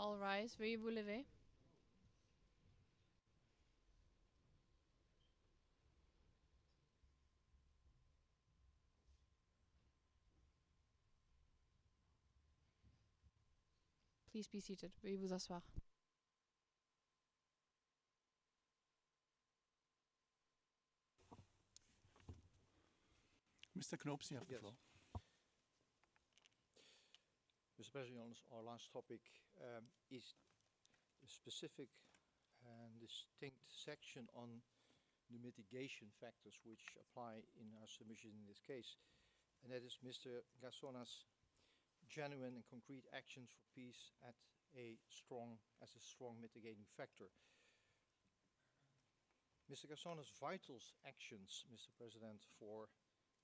All rise. Veuillez vous lever. Please be seated. Veuillez vous asseoir. Mr. Knoops, you have the Yes. floor. Mr. President, our last topic is a specific and distinct section on the mitigation factors which apply in our submission in this case. And that is Mr. Gassona's genuine and concrete actions for peace as a strong mitigating factor. Mr. Gassona's vital actions, Mr. President, for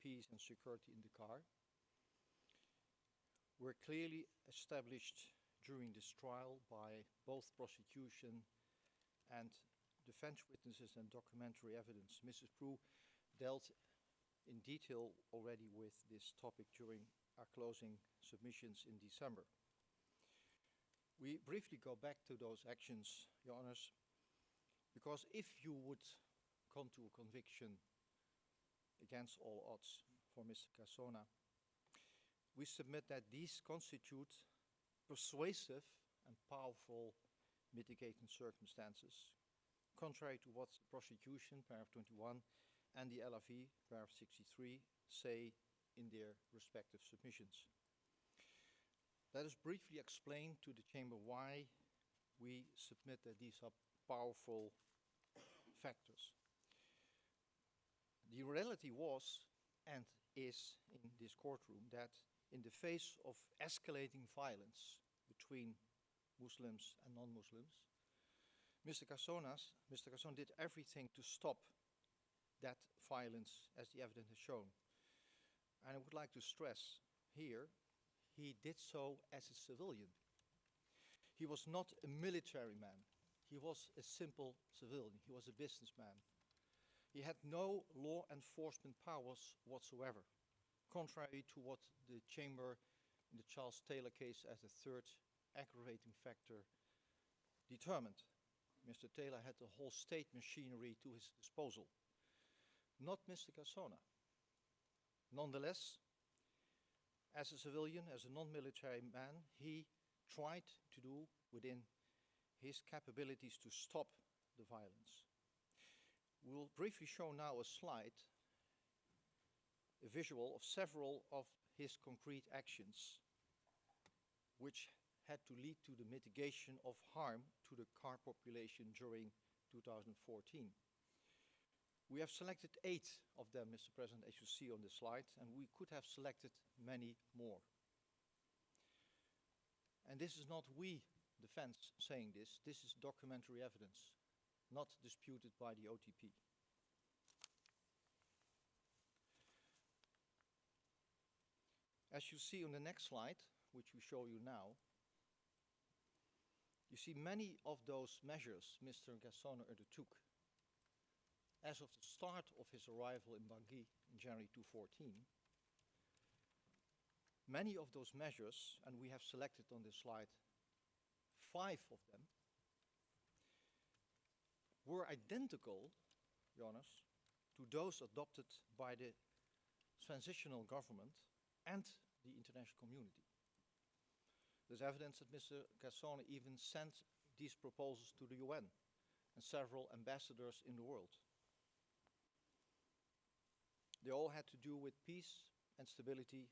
peace and security in the car were clearly established during this trial by both prosecution and defense witnesses and documentary evidence. Mrs. Prue dealt in detail already with this topic during our closing submissions in December. We briefly go back to those actions, Your Honors, because if you would come to a conviction against all odds for Mr. Gassona, we submit that these constitute persuasive and powerful mitigating circumstances, contrary to what the prosecution, paragraph 21, and the LRV, paragraph 63, say in their respective submissions. Let us briefly explain to the Chamber why we submit that these are powerful factors. The reality was and is in this courtroom that in the face of escalating violence between Muslims and non-Muslims, Mr. Gassona did everything to stop that violence, as the evidence has shown. And I would like to stress here, he did so as a civilian. He was not a military man. He was a simple civilian. He was a businessman. He had no law enforcement powers whatsoever, contrary to what the Chamber in the Charles Taylor case as a third aggravating factor determined. Mr. Taylor had the whole state machinery to his disposal, not Mr. Gassona. Nonetheless, as a civilian, as a non-military man, he tried to do within his capabilities to stop the violence. We'll briefly show now a slide, a visual of several of his concrete actions, which had to lead to the mitigation of harm to the car population during 2014. We have selected 8 of them, Mr. President, as you see on the slide, and we could have selected many more. And this is not we, defense, saying this. This is documentary evidence, not disputed by the OTP. As you see on the next slide, which we show you now, you see many of those measures Mr. Gassona undertook as of the start of his arrival in Bangui in January 2014. Many of those measures, and we have selected on this slide 5 of them, were identical, Jonas, to those adopted by the transitional government and the international community. There's evidence that Mr. Gassona even sent these proposals to the UN and several ambassadors in the world. They all had to do with peace and stability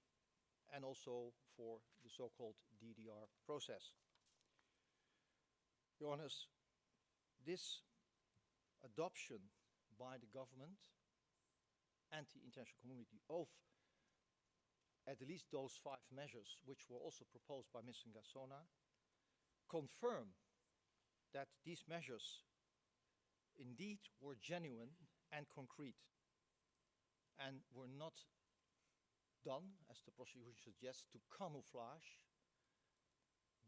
and also for the so-called DDR process. Johannes, this adoption by the government and the international community of at least those 5 measures, which were also proposed by Mr. Gassona, confirm that these measures indeed were genuine and concrete and were not done, as the prosecution suggests, to camouflage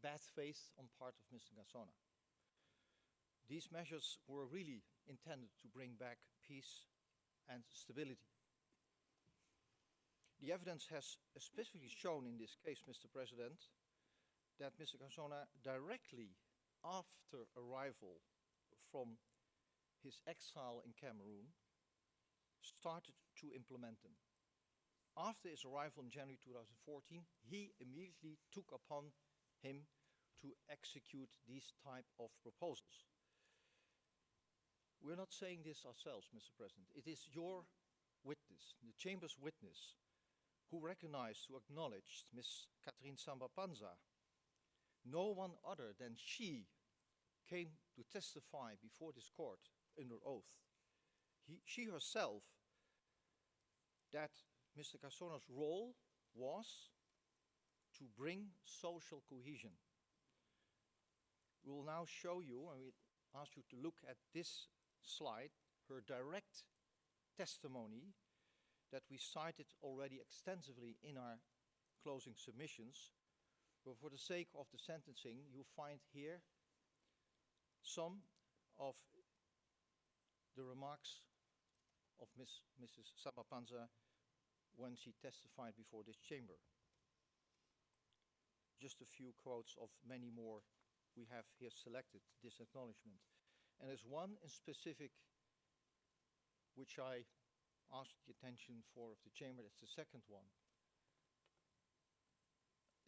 bad faith on part of Mr. Gassona. These measures were really intended to bring back peace and stability. The evidence has especially shown in this case, Mr. President, that Mr. Casona directly after arrival from his exile in Cameroon started to implement them. After his arrival in January 2014, he immediately took upon him to execute these type of proposals. We're not saying this ourselves, Mr. President. It is your witness, the Chamber's witness, who recognized, who acknowledged Ms. Catherine Samba-Panza. No one other than she came to testify before this court under oath. She herself, that Mr. Cassona's role was to bring social cohesion. We will now show you, and we ask you to look at this slide, her direct testimony that we cited already extensively in our closing submissions. But for the sake of the sentencing, you'll find here some of the remarks of Mrs. Samba-Panza when she testified before this chamber. Just a few quotes of many more we have here selected, this acknowledgement. And there's one in specific which I asked the attention for of the chamber. That's the second one.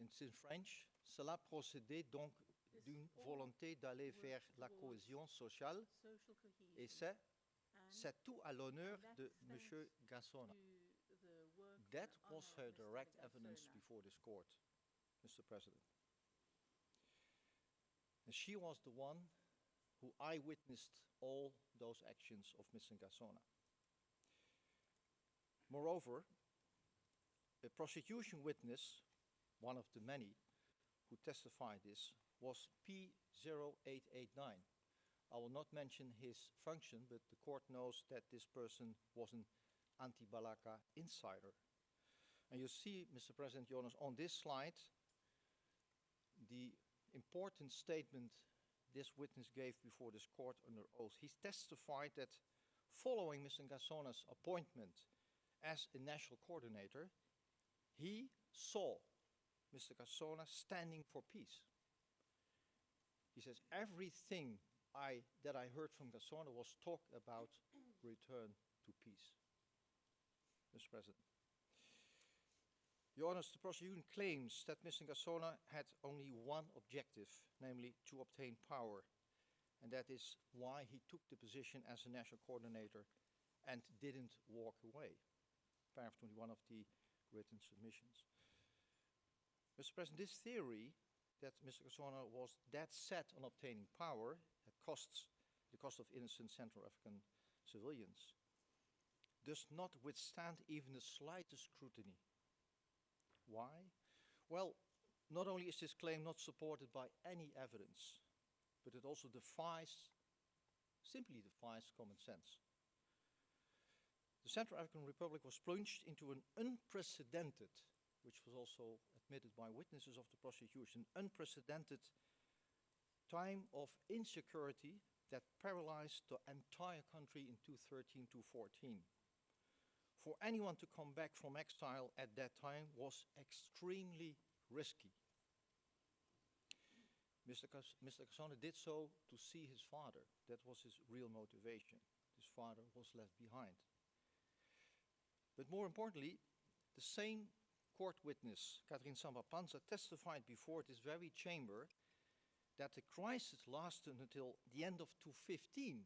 It's in French. Cela procédait donc d'une volonté d'aller vers la cohésion sociale. Et c'est tout à l'honneur de M. Gassona. That was her direct evidence before this court, Mr. President. And she was the one who eyewitnessed all those actions of Mr. Gassona. Moreover, a prosecution witness, one of the many who testified this, was P0889. I will not mention his function, but the court knows that this person was an anti-Balaka insider. And you see, Mr. President, Jonas, on this slide, the important statement this witness gave before this court under oath. He testified that following Mr. Gassona's appointment as a national coordinator, he saw Mr. Gassona standing for peace. He says, everything that I heard from Gassona was talk about return to peace. Mr. President. Your Honor, the prosecution claims that Mr. Gassona had only one objective, namely to obtain power. And that is why he took the position as a national coordinator and didn't walk away. Paragraph 21 of the written submissions. Mr. President, this theory that Mr. Gassona was that set on obtaining power at the cost of innocent Central African civilians does not withstand even the slightest scrutiny. Why? Well, not only is this claim not supported by any evidence, but it also simply defies common sense. The Central African Republic was plunged into an unprecedented, which was also admitted by witnesses of the prosecution, unprecedented time of insecurity that paralyzed the entire country in 2013-2014. For anyone to come back from exile at that time was extremely risky. Mr. Gassona did so to see his father. That was his real motivation. His father was left behind. But more importantly, the same court witness, Catherine Samba-Panza, testified before this very chamber that the crisis lasted until the end of 2015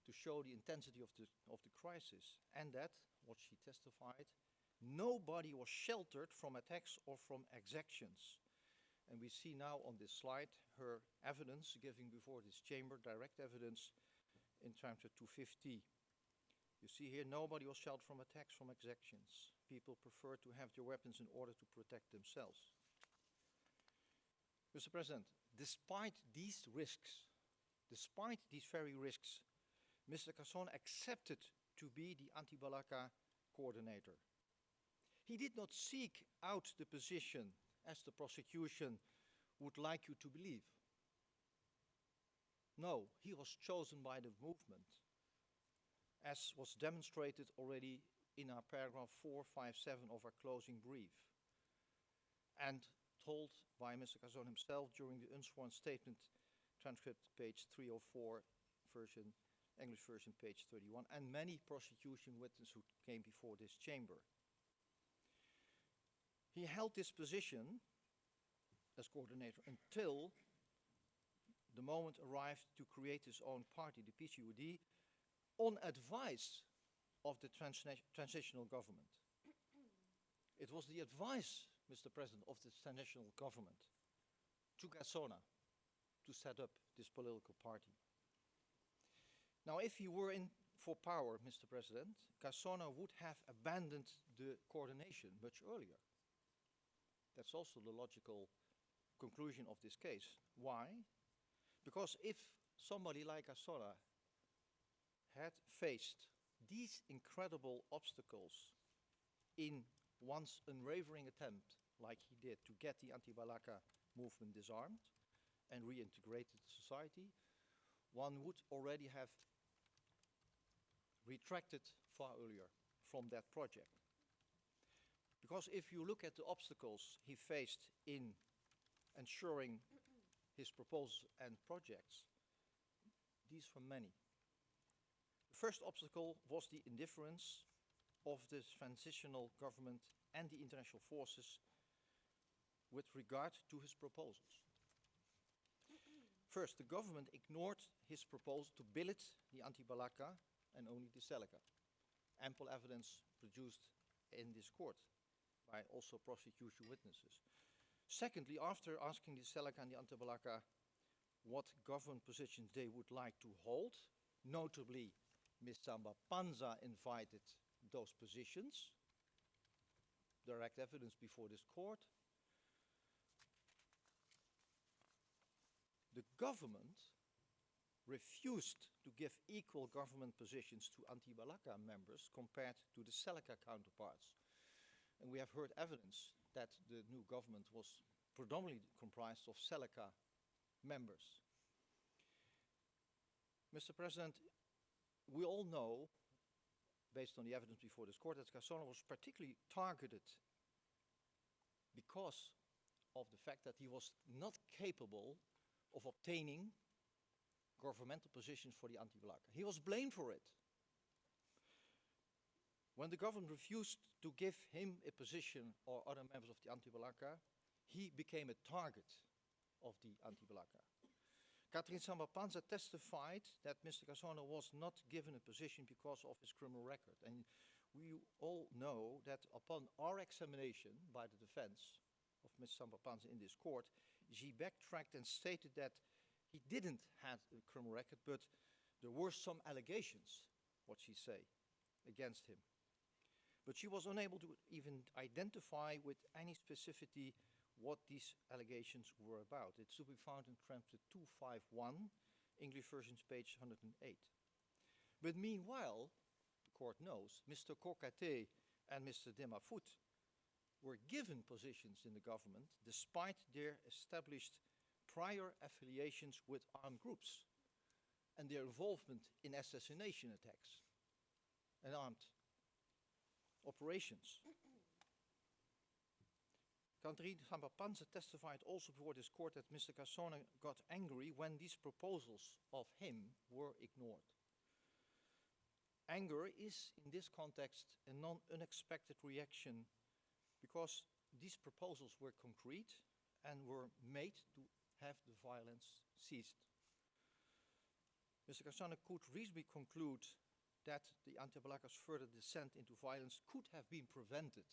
to show the intensity of the crisis, and that, what she testified, nobody was sheltered from attacks or from exactions. And we see now on this slide her evidence giving before this chamber, direct evidence in terms of 250. You see here, nobody was sheltered from attacks, from exactions. People preferred to have their weapons in order to protect themselves. Mr. President, despite these risks, despite these very risks, Mr. Gassona accepted to be the anti-Balaka coordinator. He did not seek out the position as the prosecution would like you to believe. No, he was chosen by the movement, as was demonstrated already in our paragraph 457 of our closing brief. And told by Mr. Cazon himself during the unsworn statement, transcript page 304, version, English version page 31, and many prosecution witnesses who came before this chamber. He held this position as coordinator until the moment arrived to create his own party, the PCUD, on advice of the transitional government. It was the advice, Mr. President, of the transitional government to ssona to set up this political party. Now, if he were in for power, Mr. President, ssona would have abandoned the coordination much earlier. That's also the logical conclusion of this case. Why? Because if somebody like ssona had faced these incredible obstacles in one's unwavering attempt, like he did, to get the anti-Balaka movement disarmed and reintegrated society, one would already have retracted far earlier from that project. Because if you look at the obstacles he faced in ensuring his proposals and projects, these were many. The first obstacle was the indifference of the transitional government and the international forces with regard to his proposals. First, the government ignored his proposal to billet the anti-Balaka and only the Seleka. Ample evidence produced in this court by also prosecution witnesses. Secondly, after asking the Seleka and the anti-Balaka what government positions they would like to hold, notably Ms. Samba Panza invited those positions, direct evidence before this court. The government refused to give equal government positions to anti-Balaka members compared to the Seleka counterparts. And we have heard evidence that the new government was predominantly comprised of Seleka members. Mr. President, we all know, based on the evidence before this court, that ssona was particularly targeted because of the fact that he was not capable of obtaining governmental positions for the anti-Balaka. He was blamed for it. When the government refused to give him a position or other members of the anti-Balaka, he became a target of the anti-Balaka. Catherine Samba Panza testified that Mr. ssona was not given a position because of his criminal record. And we all know that upon our examination by the defense of Ms. Samba Panza in this court, she backtracked and stated that he didn't have a criminal record, but there were some allegations, what she say, against him. But she was unable to even identify with any specificity what these allegations were about. It's to be found in transcript 251, English version page 108. But meanwhile, the court knows, Mr. Kokate and Mr. Demafut were given positions in the government despite their established prior affiliations with armed groups and their involvement in assassination attacks and armed operations. Catherine Samba Panza testified also before this court that Mr. ssona got angry when these proposals of him were ignored. Anger is, in this context, a unexpected reaction because these proposals were concrete and were made to have the violence ceased. Mr. ssona could reasonably conclude that the anti-Balaka's further descent into violence could have been prevented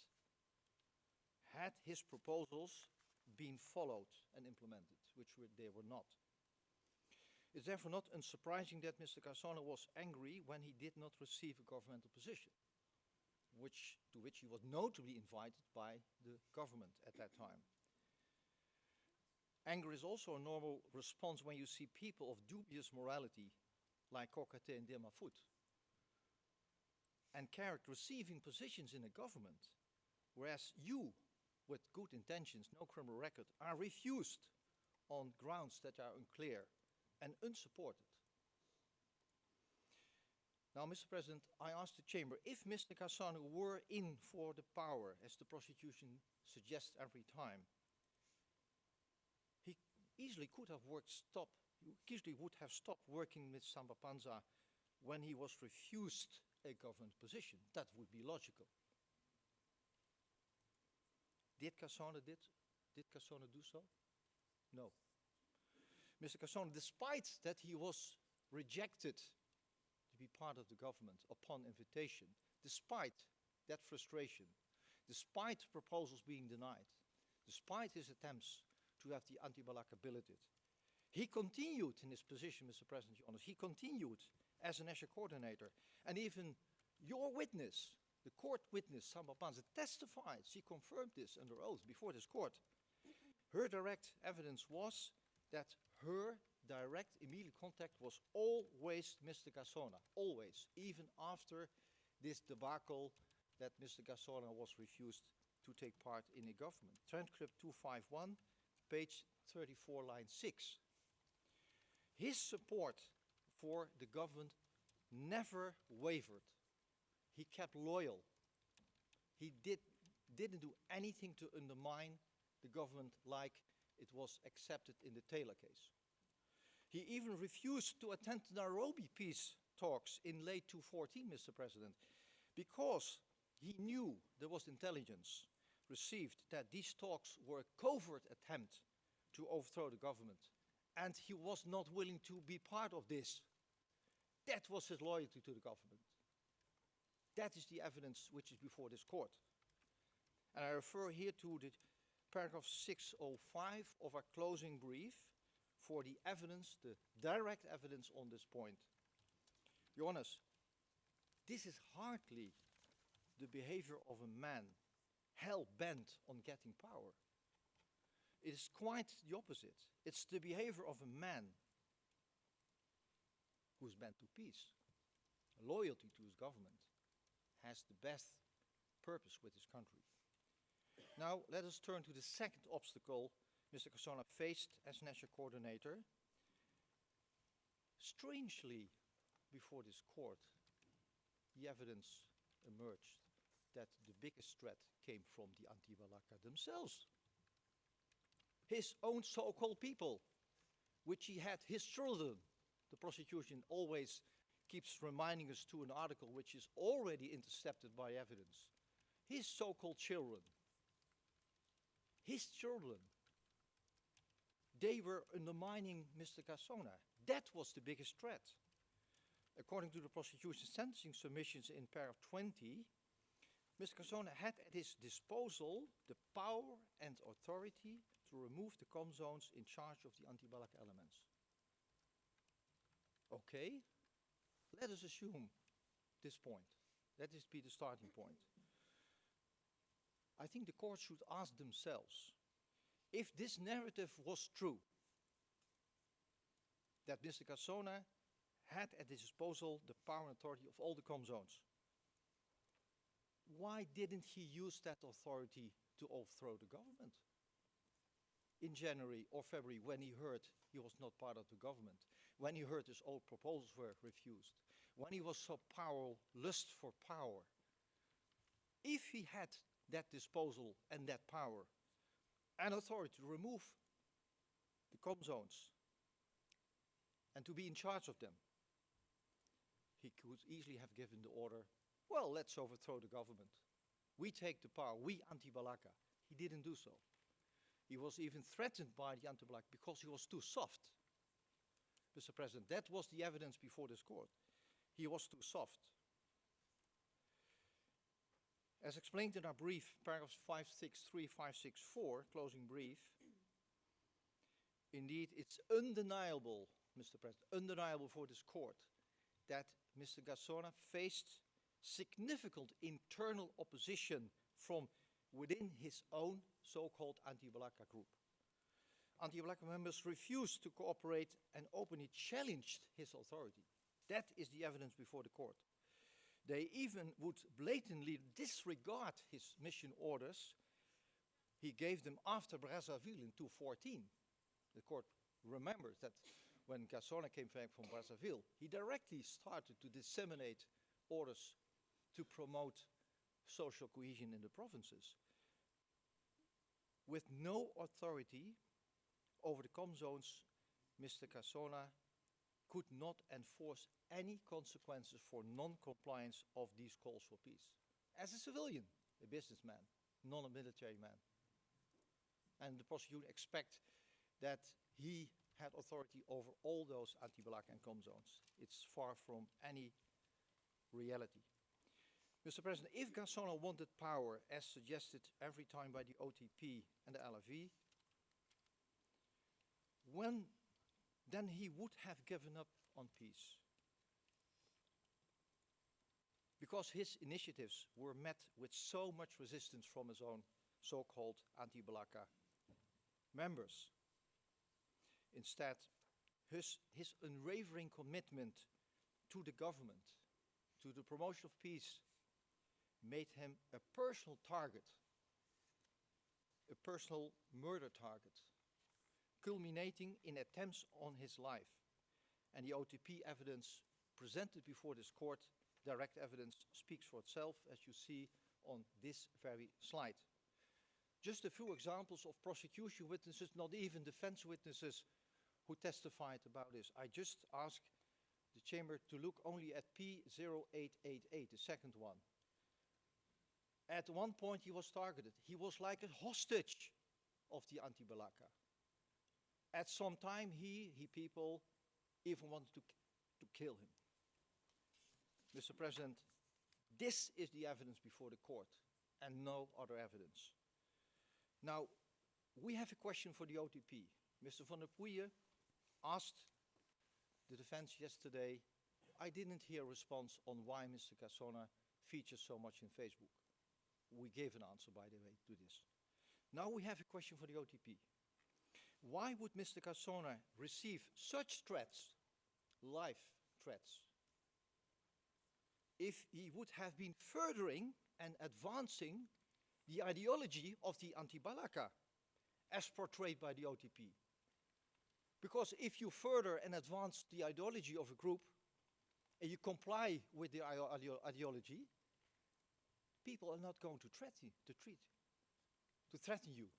had his proposals been followed and implemented, which they were not. It's therefore not unsurprising that Mr. ssona was angry when he did not receive a governmental position, to which he was notably invited by the government at that time. Anger is also a normal response when you see people of dubious morality, like Kokate and Demafut, and character receiving positions in a government, whereas you, with good intentions, no criminal record, are refused on grounds that are unclear and unsupported. Now, Mr. President, I ask the Chamber, if Mr. ssona were in for the power, as the prosecution suggests every time, easily could have easily would have stopped working with Samba Panza when he was refused a government position. That would be logical. Did Cassona do so? No. Mr. Cassona, despite that he was rejected to be part of the government upon invitation, despite that frustration, despite proposals being denied, despite his attempts to have the anti-Balaka billeted, he continued in his position, Mr. President, Your Honor. He continued as a national coordinator. And even your witness, the court witness, Samba Panza, testified, she confirmed this under oath before this court. Her direct evidence was that her direct immediate contact was always Mr. Cassona, always, even after this debacle that Mr. Cassona was refused to take part in a government. Transcript 251, page 34, line 6. His support for the government never wavered. He kept loyal. He didn't do anything to undermine the government like it was accepted in the Taylor case. He even refused to attend the Nairobi peace talks in late 2014, Mr. President, because he knew there was intelligence received that these talks were a covert attempt to overthrow the government, and he was not willing to be part of this. That was his loyalty to the government. That is the evidence which is before this court. And I refer here to the paragraph 605 of our closing brief for the evidence, the direct evidence on this point. Your Honors, this is hardly the behavior of a man hell-bent on getting power. It is quite the opposite. It's the behavior of a man who's bent to peace, loyalty to his government, has the best purpose with his country. Now, let us turn to the second obstacle Mr. Cassona faced as national coordinator. Strangely, before this court, the evidence emerged that the biggest threat came from the anti-Balaka themselves. His own so-called people, which he had his children. The prosecution always keeps reminding us to an article which is already intercepted by evidence. His so-called children. His children. They were undermining Mr. Cassona. That was the biggest threat. According to the prosecution's sentencing submissions in paragraph 20, Mr. Cassona had at his disposal the power and authority to remove the com zones in charge of the anti-Balaka elements. Okay, let us assume this point. Let this be the starting point. I think the court should ask themselves, if this narrative was true, that Mr. Cassona had at his disposal the power and authority of all the com zones, why didn't he use that authority to overthrow the government? In January or February, when he heard he was not part of the government, when he heard his old proposals were refused, when he was so lust for power, if he had that disposal and that power and authority to remove the com zones and to be in charge of them, he could easily have given the order, well, let's overthrow the government. We take the power, we anti-Balaka. He didn't do so. He was even threatened by the anti-Balaka because he was too soft. Mr. President, that was the evidence before this court. He was too soft. As explained in our brief, paragraphs 563, 564, closing brief, indeed, it's undeniable, Mr. President, undeniable for this court that Mr. Cassona faced significant internal opposition from within his own so-called anti-Balaka group. Anti-Balaka members refused to cooperate and openly challenged his authority. That is the evidence before the court. They even would blatantly disregard his mission orders he gave them after Brazzaville in 2014. The court remembers that when Cassona came back from Brazzaville, he directly started to disseminate orders to promote social cohesion in the provinces. With no authority over the com zones, Mr. ssona could not enforce any consequences for non-compliance of these calls for peace. As a civilian, a businessman, not a military man. And the prosecution expect that he had authority over all those anti-Balaka and com zones. It's far from any reality. Mr. President, if ssona wanted power, as suggested every time by the OTP and the LFV, then he would have given up on peace. Because his initiatives were met with so much resistance from his own so-called anti-Balaka members. Instead, his unwavering commitment to the government, to the promotion of peace, made him a personal target, a personal murder target, culminating in attempts on his life. And the OTP evidence presented before this court, direct evidence, speaks for itself, as you see on this very slide. Just a few examples of prosecution witnesses, not even defense witnesses, who testified about this. I just ask the chamber to look only at P0888, the second one. At one point he was targeted. He was like a hostage of the anti-Balaka. At some time people even wanted to kill him. Mr. President, this is the evidence before the court and no other evidence. Now, we have a question for the OTP. Mr. Van der Poeyen asked the defense yesterday. I didn't hear a response on why Mr. ssona features so much in Facebook. We gave an answer, by the way, to this. Now we have a question for the OTP. Why would Mr. ssona receive such threats, life threats, if he would have been furthering and advancing the ideology of the anti-Balaka as portrayed by the OTP? Because if you further and advance the ideology of a group and you comply with the ideology, people are not going to threaten you.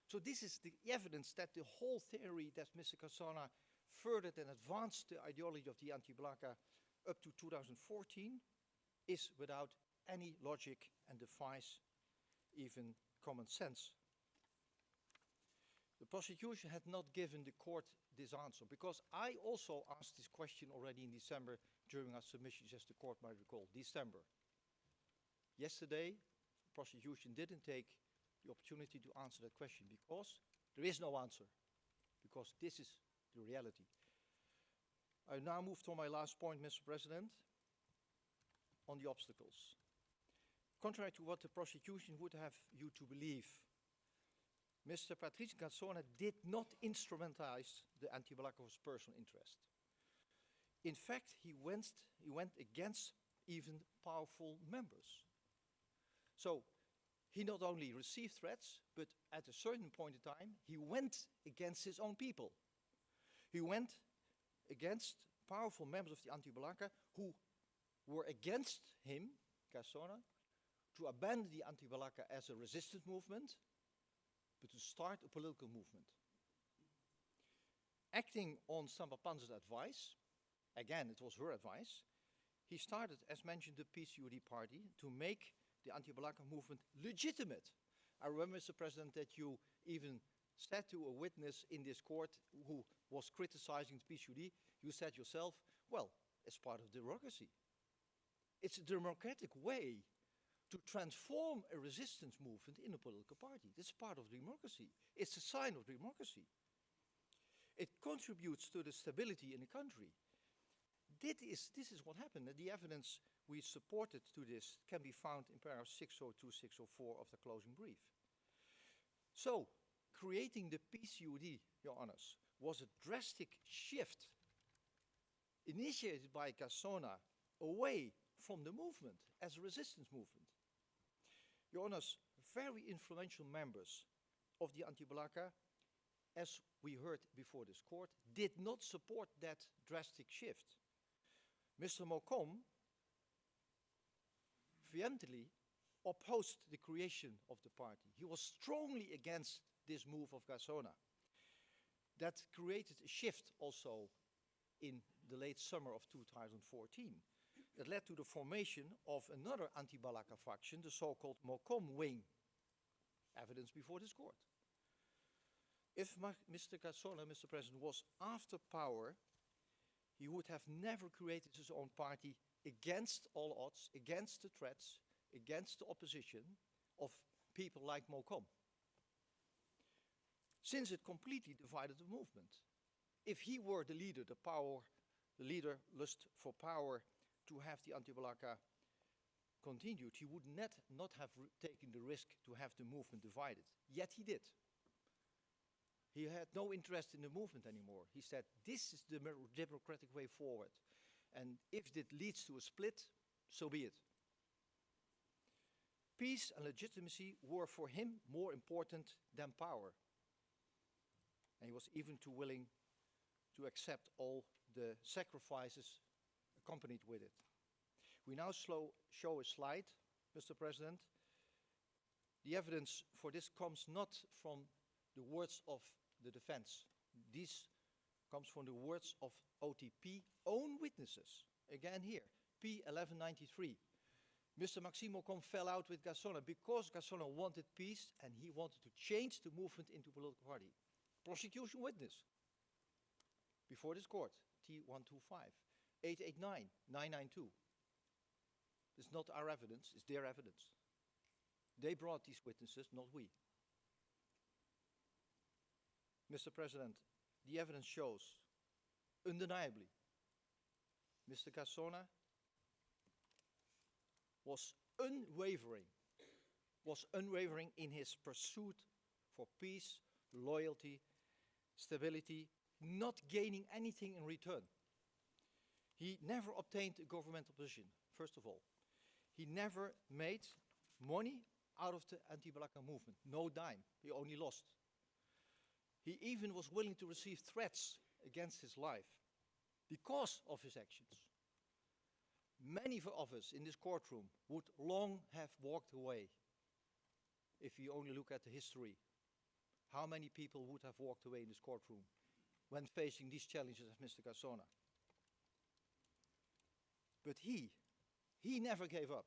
So this is the evidence that the whole theory that Mr. ssona furthered and advanced the ideology of the anti-Balaka up to 2014 is without any logic and defies even common sense. The prosecution had not given the court this answer, because I also asked this question already in December during our submissions, as the court might recall, December. Yesterday, the prosecution didn't take the opportunity to answer that question because there is no answer, because this is the reality. I now move to my last point, Mr. President, on the obstacles. Contrary to what the prosecution would have you to believe, Mr. Patrice ssona did not instrumentalize the anti-Balaka for his personal interest. In fact, he went against even powerful members. So he not only received threats, but at a certain point in time, he went against his own people. He went against powerful members of the anti-Balaka who were against him, ssona, to abandon the anti-Balaka as a resistance movement, but to start a political movement. Acting on Samba Panza's advice, again, it was her advice, he started, as mentioned, the PCUD party to make the anti-Balaka movement legitimate. I remember, Mr. President, that you even said to a witness in this court who was criticizing the PCUD, you said yourself, well, it's part of democracy. It's a democratic way to transform a resistance movement in a political party. It's part of democracy. It's a sign of democracy. It contributes to the stability in the country. This is what happened. The evidence we supported to this can be found in paragraph 602, 604 of the closing brief. So, creating the PCUD, Your Honors, was a drastic shift initiated by ssona away from the movement as a resistance movement. Your Honors, very influential members of the anti-Balaka, as we heard before this court, did not support that drastic shift. Mr. Mokom vehemently opposed the creation of the party. He was strongly against this move of ssona. That created a shift also in the late summer of 2014. That led to the formation of another anti-Balaka faction, the so-called Mokom wing. Evidence before this court. If Mr. Kassona, Mr. President, was after power, he would have never created his own party against all odds, against the threats, against the opposition of people like Mokom. Since it completely divided the movement. If he were the leader, the leader lust for power to have the anti-Balaka continued, he would not have taken the risk to have the movement divided. Yet he did. He had no interest in the movement anymore. He said, this is the democratic way forward. And if it leads to a split, so be it. Peace and legitimacy were for him more important than power. And he was even too willing to accept all the sacrifices accompanied with it. We now show a slide, Mr. President. The evidence for this comes not from the words of the defense. This comes from the words of OTP own witnesses. Again here, P1193. Mr. Maxime Mokom fell out with Kassona because Kassona wanted peace and he wanted to change the movement into a political party. Prosecution witness. Before this court, T125, 889, 992. It's not our evidence, it's their evidence. They brought these witnesses, not we. Mr. President, the evidence shows, undeniably, Mr. Kassona was unwavering in his pursuit for peace, loyalty, stability, not gaining anything in return. He never obtained a governmental position, first of all. He never made money out of the anti-Balaka movement, no dime, he only lost. He even was willing to receive threats against his life because of his actions. Many of us in this courtroom would long have walked away if you only look at the history. How many people would have walked away in this courtroom when facing these challenges of Mr. Kassona? But he never gave up.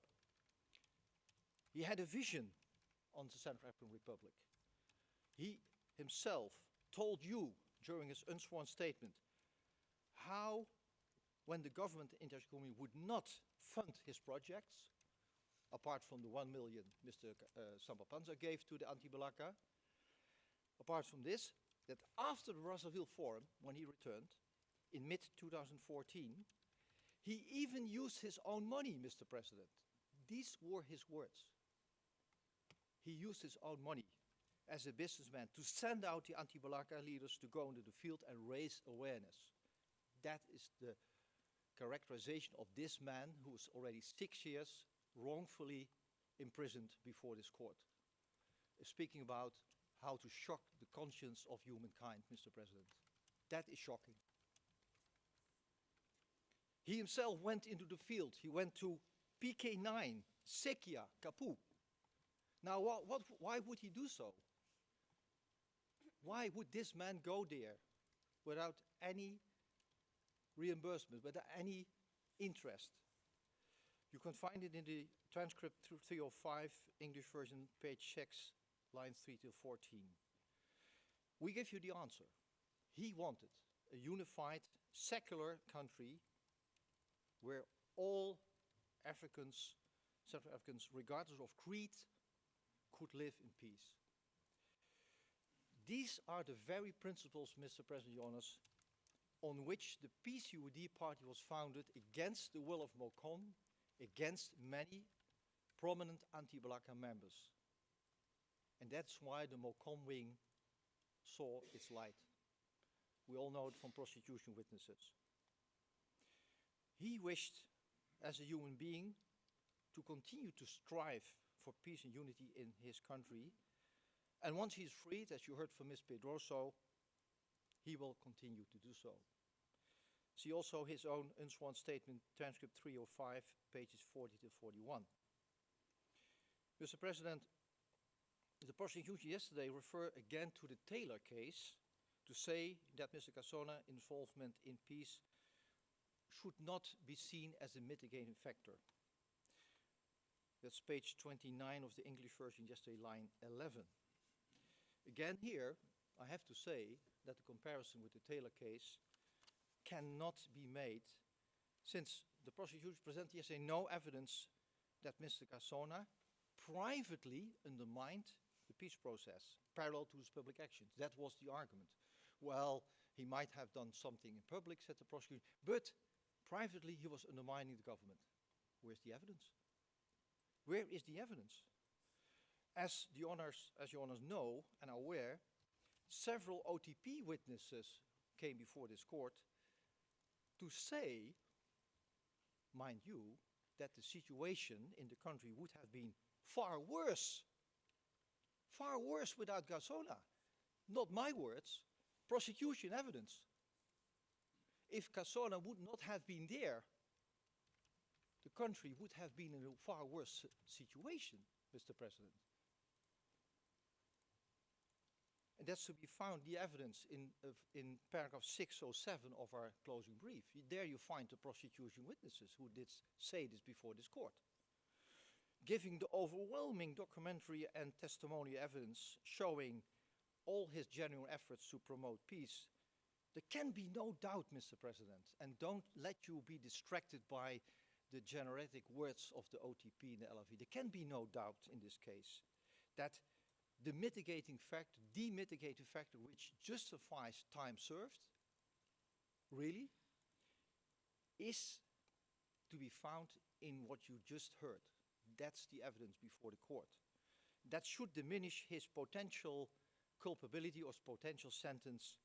He had a vision on the Central African Republic. He himself told you during his unsworn statement how, when the government international would not fund his projects, apart from the 1 million Mr. Samba-Panza gave to the anti-Balaka, apart from this, that after the Brazzaville Forum, when he returned, in mid-2014, he even used his own money, Mr. President. These were his words. He used his own money as a businessman to send out the anti-Balaka leaders to go into the field and raise awareness. That is the characterization of this man who is already 6 years wrongfully imprisoned before this court. Speaking about how to shock the conscience of humankind, Mr. President. That is shocking. He himself went into the field. He went to PK9, Sekia, Kapu. Now, why would he do so? Why would this man go there without any reimbursement, without any interest? You can find it in the transcript 305, English version, page 6, lines 3 to 14. We give you the answer. He wanted a unified, secular country where all Africans, Central Africans, regardless of creed, could live in peace. These are the very principles, Mr. President Jonas, on which the PCUD party was founded against the will of Mokom, against many prominent anti-Balaka members. And that's why the Mokom wing saw its light. We all know it from prosecution witnesses. He wished, as a human being, to continue to strive for peace and unity in his country. And once he's freed, as you heard from Ms. Pedroso, he will continue to do so. See also his own unsworn statement, transcript 305, pages 40 to 41. Mr. President, the prosecution yesterday referred again to the Taylor case to say that Mr. Cassona's involvement in peace should not be seen as a mitigating factor. That's page 29 of the English version, yesterday, line 11. Again here, I have to say that the comparison with the Taylor case cannot be made, since the prosecution presented yesterday no evidence that Mr. Cassona privately undermined the peace process parallel to his public actions. That was the argument. Well, he might have done something in public, said the prosecution, but privately he was undermining the government. Where's the evidence? Where is the evidence? As you honors know and are aware, several OTP witnesses came before this court to say, mind you, that the situation in the country would have been far worse without Cassona. Not my words, prosecution evidence. If Cassona would not have been there, the country would have been in a far worse situation, Mr. President. And that's to be found, the evidence, in paragraph 607 of our closing brief. There you find the prosecution witnesses who did say this before this court. Giving the overwhelming documentary and testimonial evidence showing all his genuine efforts to promote peace, there can be no doubt, Mr. President, and don't let you be distracted by the generic words of the OTP and the LRV. There can be no doubt in this case that the mitigating factor which justifies time served, really, is to be found in what you just heard. That's the evidence before the court. That should diminish his potential culpability or potential sentence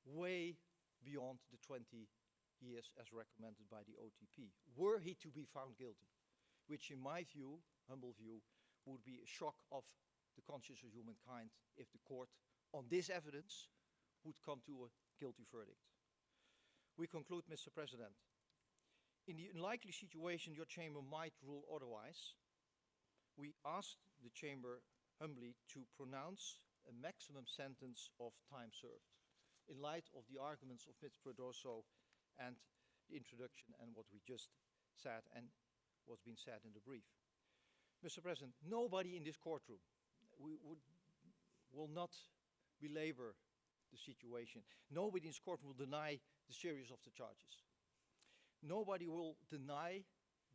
way beyond the 20 years as recommended by the OTP, were he to be found guilty, which in my view, humble view, would be a shock of the conscience of humankind if the court, on this evidence, would come to a guilty verdict. We conclude, Mr. President. In the unlikely situation your chamber might rule otherwise, we ask the chamber humbly to pronounce a maximum sentence of time served, in light of the arguments of Mr. Pedroso and the introduction and what we just said and what's been said in the brief. Mr. President, nobody in this courtroom will not belabor the situation. Nobody in this court will deny the seriousness of the charges. Nobody will deny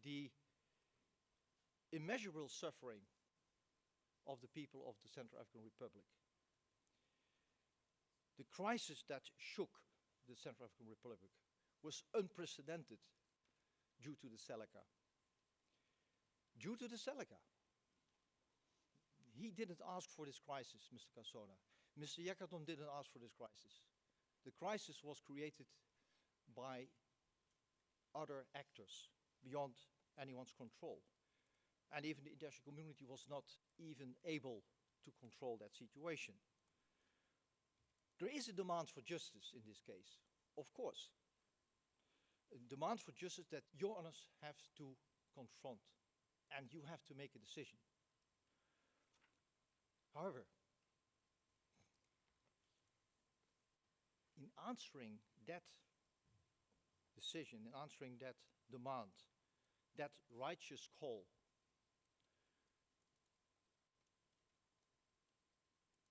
the immeasurable suffering of the people of the Central African Republic. The crisis that shook the Central African Republic was unprecedented due to the Seleka. Due to the Seleka. He didn't ask for this crisis, Mr. Cassona. Mr. Yekatom didn't ask for this crisis. The crisis was created by other actors beyond anyone's control. And even the international community was not even able to control that situation. There is a demand for justice in this case, of course. A demand for justice that your honors have to confront, and you have to make a decision. However, in answering that decision, in answering that demand, that righteous call,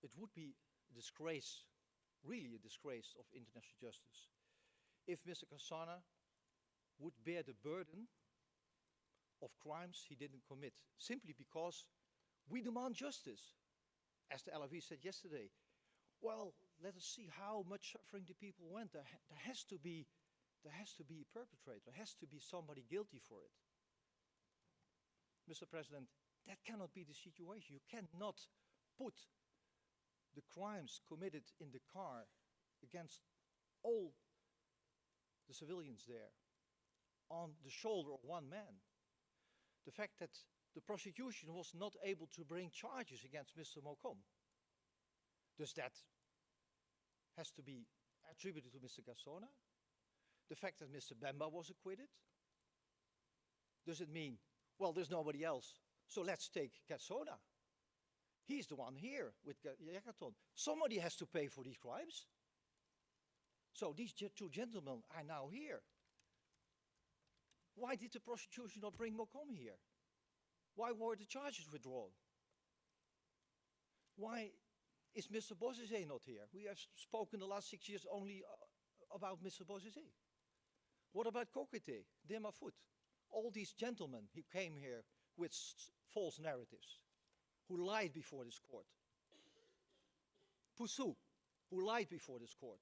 it would be a disgrace, really a disgrace of international justice, if Mr. Cassona would bear the burden of crimes he didn't commit, simply because we demand justice. As the LRV said yesterday, well, let us see how much suffering the people went. There has to be a perpetrator. There has to be somebody guilty for it. Mr. President, that cannot be the situation. You cannot put the crimes committed in the car against all the civilians there on the shoulder of one man. The fact that the prosecution was not able to bring charges against Mr. Mokom, does that has to be attributed to Mr. Cassona? The fact that Mr. Bemba was acquitted? Does it mean, well, there's nobody else, so let's take Cassona? He's the one here with Yekatom. Somebody has to pay for these crimes. So these two gentlemen are now here. Why did the prosecution not bring Mocom here? Why were the charges withdrawn? Why is Mr. Bozizé not here? We have spoken the last 6 years only about Mr. Bozizé. What about Kokete, Demafoot? All these gentlemen who came here with false narratives, who lied before this court. Poussou, who lied before this court,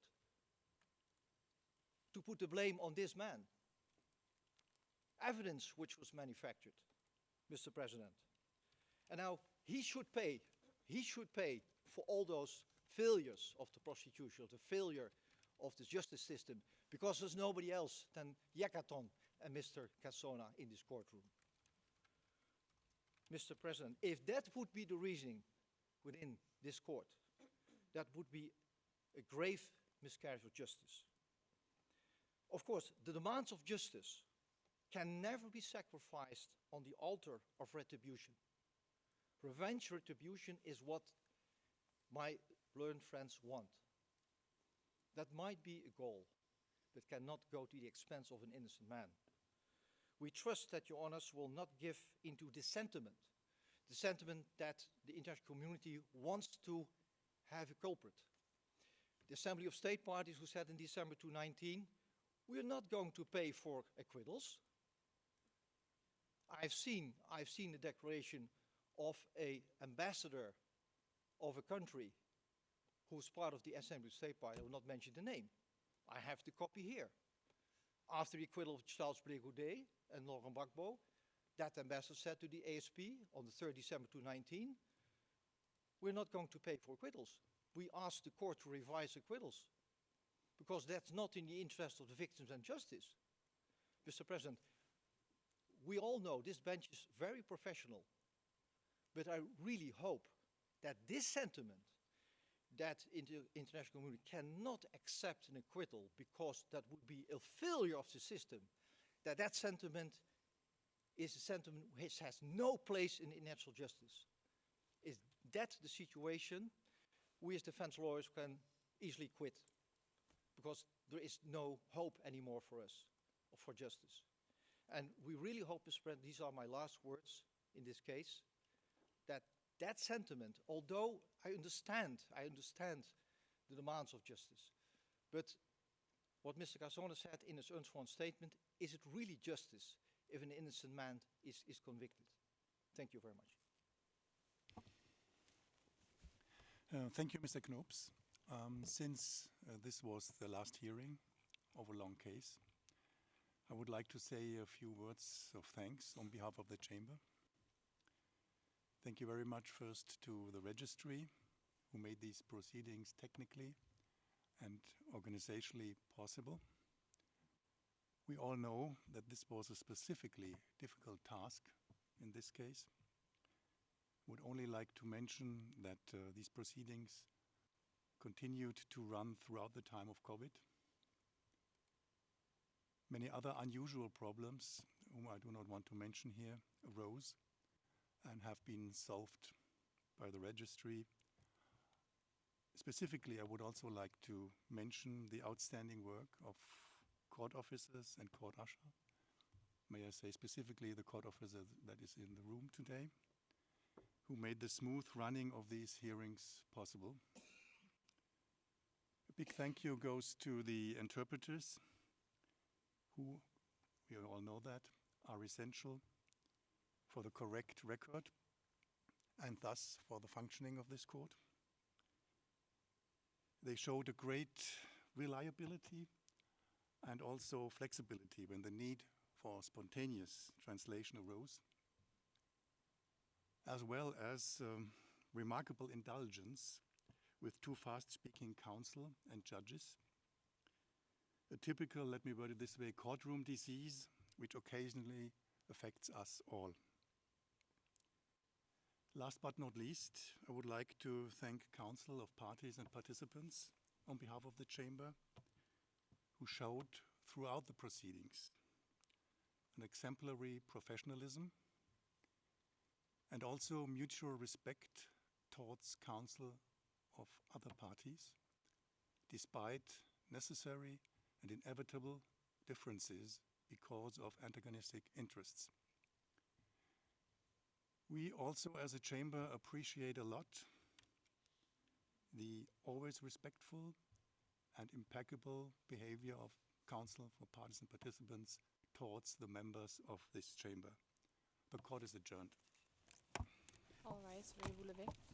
to put the blame on this man. Evidence which was manufactured, Mr. President. And now he should pay for all those failures of the prosecution, of the failure of the justice system, because there's nobody else than Yekatom and Mr. ssona in this courtroom. Mr. President, if that would be the reasoning within this court, that would be a grave miscarriage of justice. Of course, the demands of justice can never be sacrificed on the altar of retribution. Revenge retribution is what my learned friends want. That might be a goal, but cannot go to the expense of an innocent man. We trust that your honors will not give into the sentiment that the international community wants to have a culprit. The Assembly of State Parties, who said in December 2019, we are not going to pay for acquittals. I've seen the declaration of an ambassador of a country who's part of the Assembly of State Party. I will not mention the name. I have the copy here. After the acquittal of Charles Blé and Laurent Gbagbo, that ambassador said to the ASP on the 3rd December 2019, we're not going to pay for acquittals. We asked the court to revise acquittals because that's not in the interest of the victims and justice. Mr. President, we all know this bench is very professional, but I really hope that this sentiment that the international community cannot accept an acquittal because that would be a failure of the system, that sentiment is a sentiment which has no place in international justice. Is that the situation? We as defense lawyers can easily quit because there is no hope anymore for us, for justice. And we really hope, Mr. President, these are my last words in this case, that sentiment, although I understand the demands of justice, but what Mr. ssona said in his unsworn statement, is it really justice if an innocent man is convicted? Thank you very much. Thank you, Mr. Knoops. Since this was the last hearing of a long case, I would like to say a few words of thanks on behalf of the Chamber. Thank you very much first to the registry, who made these proceedings technically and organizationally possible. We all know that this was a specifically difficult task in this case. Would only like to mention that these proceedings continued to run throughout the time of COVID. Many other unusual problems, whom I do not want to mention here, arose and have been solved by the registry. Specifically, I would also like to mention the outstanding work of court officers and court usher. May I say specifically the court officer that is in the room today, who made the smooth running of these hearings possible. A big thank you goes to the interpreters, who, we all know that, are essential for the correct record and thus for the functioning of this court. They showed a great reliability and also flexibility when the need for spontaneous translation arose, as well as remarkable indulgence with two fast-speaking counsel and judges. A typical, let me word it this way, courtroom disease, which occasionally affects us all. Last but not least, I would like to thank counsel of parties and participants on behalf of the Chamber, who showed throughout the proceedings an exemplary professionalism and also mutual respect towards counsel of other parties, despite necessary and inevitable differences because of antagonistic interests. We also, as a chamber, appreciate a lot the always respectful and impeccable behavior of Council for Partisan Participants towards the members of this chamber. The court is adjourned. All rise, veuillez vous lever.